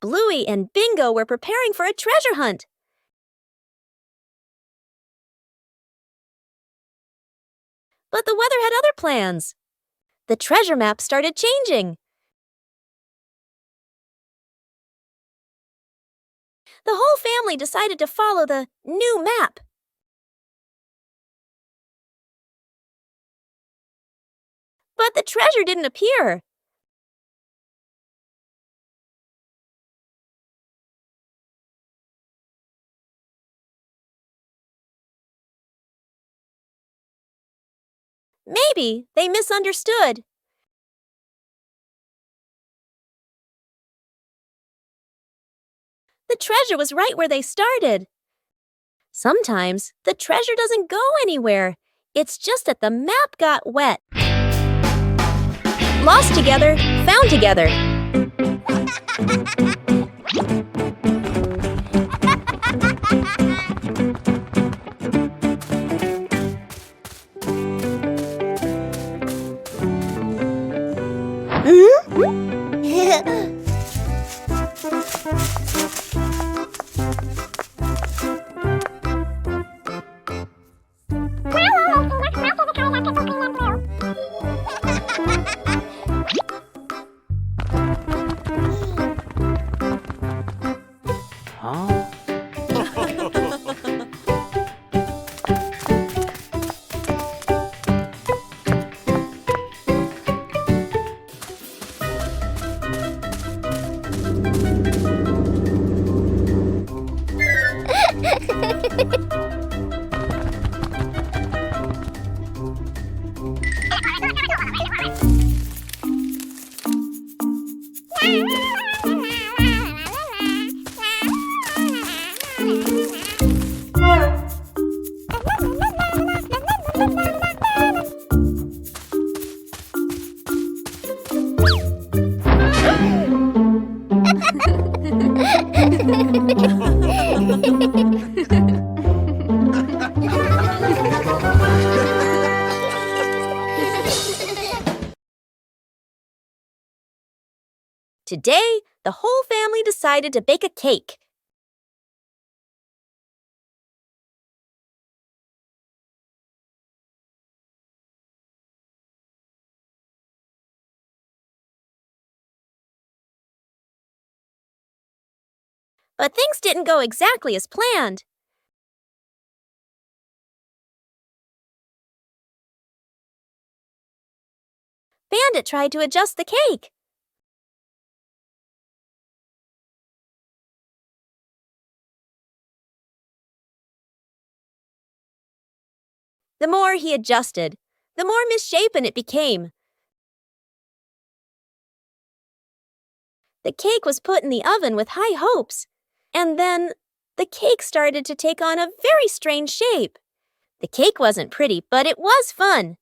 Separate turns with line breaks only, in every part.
Bluey and Bingo were preparing for a treasure hunt. But the weather had other plans. The treasure map started changing. The whole family decided to follow the new map. But the treasure didn't appear. Maybe they misunderstood. The treasure was right where they started. Sometimes the treasure doesn't go anywhere. It's just that the map got wet. Lost together, found together. Today, the whole family decided to bake a cake. But things didn't go exactly as planned. Bandit tried to adjust the cake. The more he adjusted, the more misshapen it became. The cake was put in the oven with high hopes, and then the cake started to take on a very strange shape. The cake wasn't pretty, but it was fun.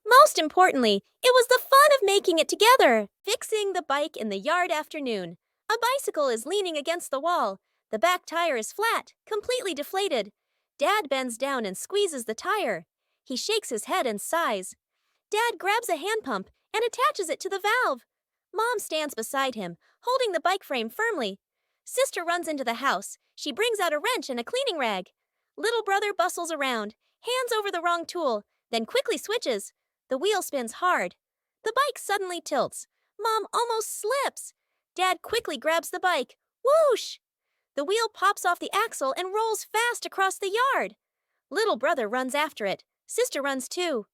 Most importantly, it was the fun of making it together. Fixing the bike in the yard afternoon. A bicycle is leaning against the wall. The back tire is flat, completely deflated. Dad bends down and squeezes the tire. He shakes his head and sighs. Dad grabs a hand pump and attaches it to the valve. Mom stands beside him, holding the bike frame firmly. Sister runs into the house. She brings out a wrench and a cleaning rag. Little brother bustles around, hands over the wrong tool, then quickly switches. The wheel spins hard. The bike suddenly tilts. Mom almost slips. Dad quickly grabs the bike. Whoosh! The wheel pops off the axle and rolls fast across the yard. Little brother runs after it. Sister runs too.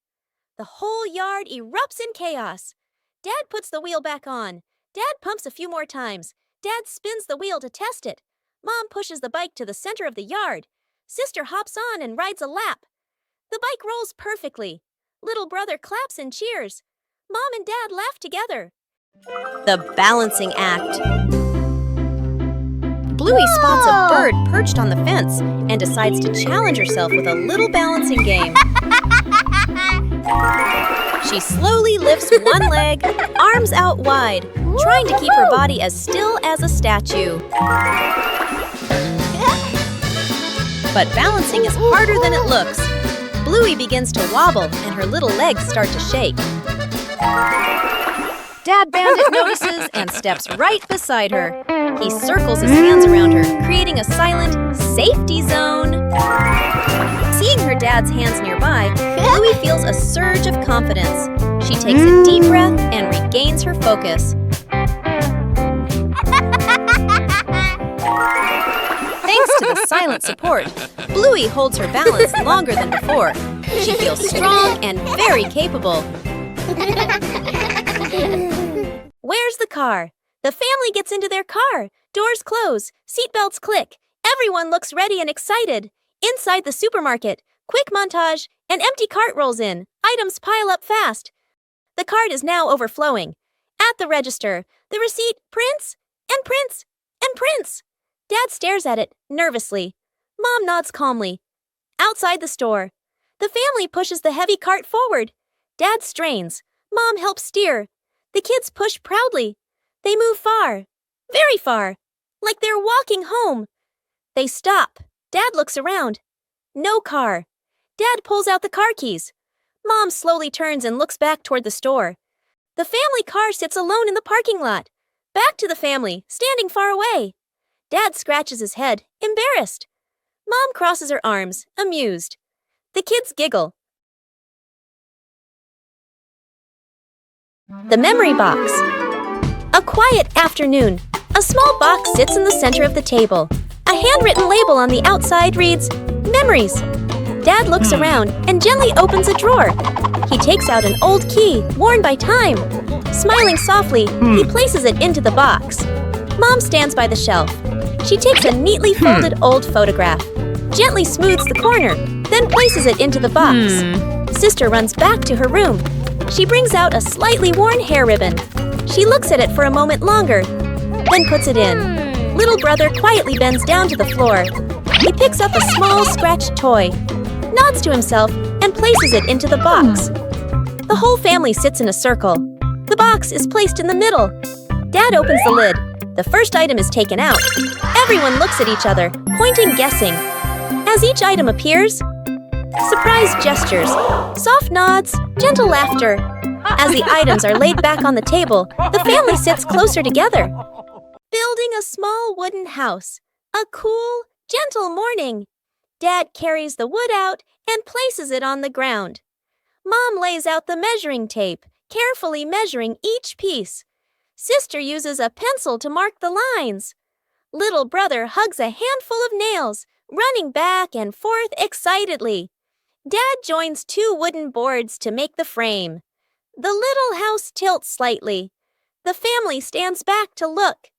The whole yard erupts in chaos. Dad puts the wheel back on. Dad pumps a few more times. Dad spins the wheel to test it. Mom pushes the bike to the center of the yard. Sister hops on and rides a lap. The bike rolls perfectly. Little brother claps and cheers. Mom and Dad laugh together. The balancing act. Bluey spots a bird perched on the fence and decides to challenge herself with a little balancing game. She slowly lifts one leg, arms out wide, trying to keep her body as still as a statue. But balancing is harder than it looks. Bluey begins to wobble and her little legs start to shake. Dad Bandit notices and steps right beside her. He circles his hands around her, creating a silent safety zone. Seeing her dad's hands nearby, Bluey feels a surge of confidence. She takes a deep breath and regains her focus. Thanks to the silent support, Bluey holds her balance longer than before. She feels strong and very capable. Where's the car? The family gets into their car. Doors close. Seatbelts click. Everyone looks ready and excited. Inside the supermarket, quick montage, an empty cart rolls in. Items pile up fast. The cart is now overflowing. At the register, the receipt prints and prints and prints. Dad stares at it nervously. Mom nods calmly. Outside the store, the family pushes the heavy cart forward. Dad strains. Mom helps steer. The kids push proudly. They move far, very far, like they're walking home. They stop. Dad looks around. No car. Dad pulls out the car keys. Mom slowly turns and looks back toward the store. The family car sits alone in the parking lot. Back to the family, standing far away. Dad scratches his head, embarrassed. Mom crosses her arms, amused. The kids giggle. The memory box. A quiet afternoon. A small box sits in the center of the table. A handwritten label on the outside reads, Memories. Dad looks around and gently opens a drawer. He takes out an old key, worn by time. Smiling softly, he places it into the box. Mom stands by the shelf. She takes a neatly folded old photograph, gently smooths the corner, then places it into the box. Sister runs back to her room. She brings out a slightly worn hair ribbon. She looks at it for a moment longer, then puts it in. Little brother quietly bends down to the floor. He picks up a small scratched toy, nods to himself, and places it into the box. The whole family sits in a circle. The box is placed in the middle. Dad opens the lid. The first item is taken out. Everyone looks at each other, pointing, guessing. As each item appears, surprise gestures, soft nods, gentle laughter. As the items are laid back on the table, the family sits closer together. Building a small wooden house. A cool, gentle morning. Dad carries the wood out and places it on the ground. Mom lays out the measuring tape, carefully measuring each piece. Sister uses a pencil to mark the lines. Little brother hugs a handful of nails, running back and forth excitedly. Dad joins two wooden boards to make the frame. The little house tilts slightly. The family stands back to look.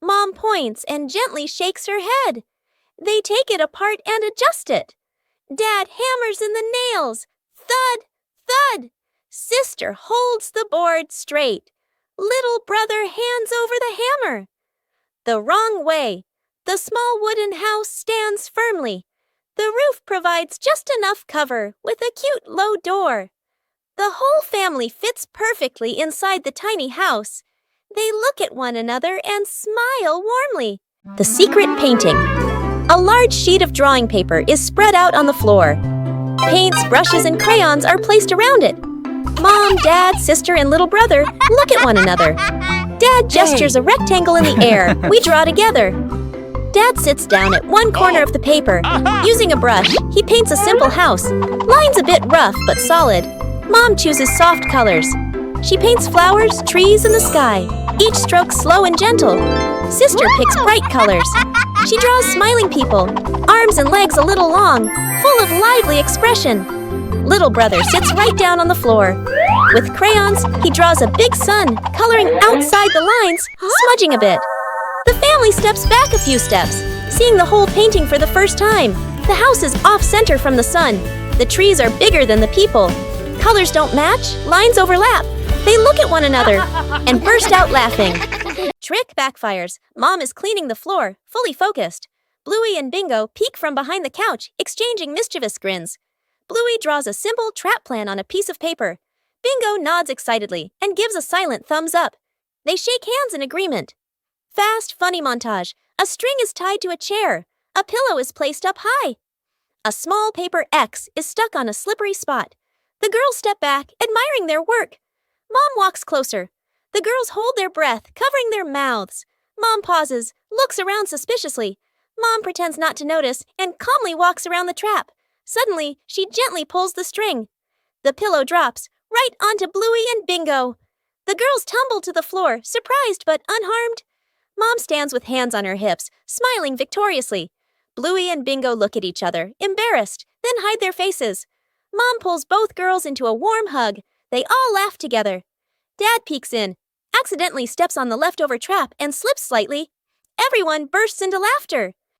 Mom points and gently shakes her head. They take it apart and adjust it. Dad hammers in the nails. Thud, thud. Sister holds the board straight. Little brother hands over the hammer. The wrong way. The small wooden house stands firmly. The roof provides just enough cover with a cute low door. The whole family fits perfectly inside the tiny house. They look at one another and smile warmly. The secret painting. A large sheet of drawing paper is spread out on the floor. Paints, brushes, and crayons are placed around it. Mom, Dad, sister, and little brother look at one another. Dad gestures a rectangle in the air. We draw together. Dad sits down at one corner of the paper. Using a brush, he paints a simple house. Lines a bit rough but solid. Mom chooses soft colors. She paints flowers, trees, and the sky. Each stroke slow and gentle. Sister picks bright colors. She draws smiling people, arms and legs a little long, full of lively expression. Little brother sits right down on the floor. With crayons, he draws a big sun, coloring outside the lines, smudging a bit. The family steps back a few steps, seeing the whole painting for the first time. The house is off-center from the sun. The trees are bigger than the people. Colors don't match, lines overlap. They look at one another and burst out laughing. Trick backfires. Mom is cleaning the floor, fully focused. Bluey and Bingo peek from behind the couch, exchanging mischievous grins. Bluey draws a simple trap plan on a piece of paper. Bingo nods excitedly and gives a silent thumbs up. They shake hands in agreement. Fast, funny montage. A string is tied to a chair. A pillow is placed up high. A small paper X is stuck on a slippery spot. The girls step back, admiring their work. Mom walks closer. The girls hold their breath, covering their mouths. Mom pauses, looks around suspiciously. Mom pretends not to notice and calmly walks around the trap. Suddenly, she gently pulls the string. The pillow drops, right onto Bluey and Bingo. The girls tumble to the floor, surprised but unharmed. Mom stands with hands on her hips, smiling victoriously. Bluey and Bingo look at each other, embarrassed, then hide their faces. Mom pulls both girls into a warm hug. They all laugh together. Dad peeks in, accidentally steps on the leftover trap and slips slightly. Everyone bursts into laughter.